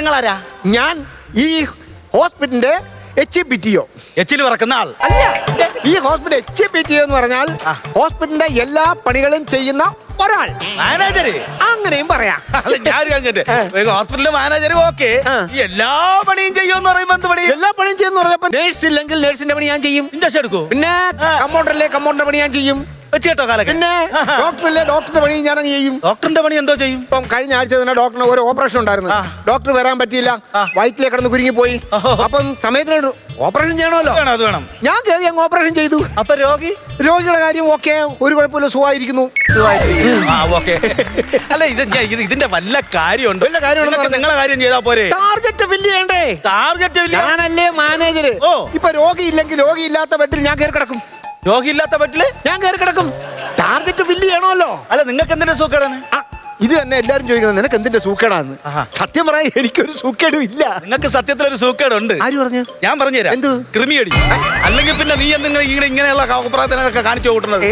നിങ്ങളാരാ? ഞാൻ ഈ ഹോസ്പിറ്റലിന്റെ HPTO. എച്ചിൽ പറക്കുന്ന ആൾ അല്ല, ഈ ഹോസ്പിറ്റൽ HPTO എന്ന് പറഞ്ഞാൽ ഹോസ്പിറ്റലിന്റെ എല്ലാ പണികളും ചെയ്യുന്ന ഒരാൾ, മാനേജര്. അങ്ങനെയും പറയാം. അല്ല ഞാൻ ഹോസ്പിറ്റലിലെ മാനേജർ ഓക്കെ, എല്ലാ പണിയും ചെയ്യുമെന്ന് പറയുമ്പോ എന്ത് പണി? എല്ലാ പണിയും ചെയ്യുന്ന പറഞ്ഞപ്പോ നേഴ്സ് ഇല്ലെങ്കിൽ നേഴ്സിന്റെ പണി ഞാൻ ചെയ്യും. ഇഞ്ചക്ഷൻ എടുക്കൂ. പിന്നെ കമ്പൗണ്ടറിലെ കമ്പൗണ്ടറിന്റെ പണി ഞാൻ ചെയ്യും. വെച്ച് കേട്ടോ കാലൊക്കെ. പിന്നെ ഡോക്ടറിലെ ഡോക്ടറിന്റെ പണി ഞാൻ അങ്ങ് ചെയ്യും. ഡോക്ടറിന്റെ പണി എന്തോ ചെയ്യും? ഇപ്പം കഴിഞ്ഞ ആഴ്ച തന്നെ ഡോക്ടറിന് ഒരു ഓപ്പറേഷൻ ഉണ്ടായിരുന്നു. ഡോക്ടർ വരാൻ പറ്റിയില്ല, വയറ്റിലെ കിടന്ന് കുരുങ്ങിപ്പോയി. അപ്പം സമയത്തിന് ഓപ്പറേഷൻ ചെയ്യണമല്ലോ. അത് വേണം. ഞാൻ കയറി അങ്ങ് ഓപ്പറേഷൻ ചെയ്തു. അപ്പൊ രോഗിയുടെ കാര്യം ഓക്കെ, ഒരു കുഴപ്പമില്ല, സുഖമായിരിക്കുന്നു. അല്ല ഇതിന്റെ വല്ല കാര്യമുണ്ട്? വല്ല കാര്യമുണ്ടെന്ന് നിങ്ങളെ കാര്യം ചെയ്താ പോരെ? ടാർഗറ്റ് ഫില്ല് ചെയ്യണ്ടേ? ടാർഗറ്റ് ഞാനല്ലേ മാനേജർ. ഇപ്പൊ രോഗിയില്ലെങ്കിൽ രോഗിയില്ലാത്ത ബെഡിൽ ഞാൻ കയറി കിടക്കും. രോഗിയില്ലാത്ത ബെഡില് ഞാൻ കയറി കിടക്കും. ടാർഗറ്റ് ഫില്ല് ചെയ്യണമല്ലോ. അല്ല നിങ്ങൾക്ക് എന്തിനാ സൂക്കേടാണ്? ഇത് തന്നെ എല്ലാരും ചോദിക്കുന്നത്, നിനക്ക് എന്തിന്റെ സൂക്കേടാന്ന്. സത്യം പറയാൻ എനിക്കൊരു സൂക്കേടും ഇല്ല. നിങ്ങൾക്ക് സത്യത്തിലൊരു സൂക്കേടുണ്ട്. ആര് പറഞ്ഞു? ഞാൻ പറഞ്ഞുതരാം. എന്ത്? കൃമിയടി. അല്ലെങ്കിൽ പിന്നെ നീ എന്തെങ്കിലും ഇങ്ങനെയുള്ള അഭിപ്രായത്തിനൊക്കെ കാണിച്ചു കൂട്ടുന്നത്?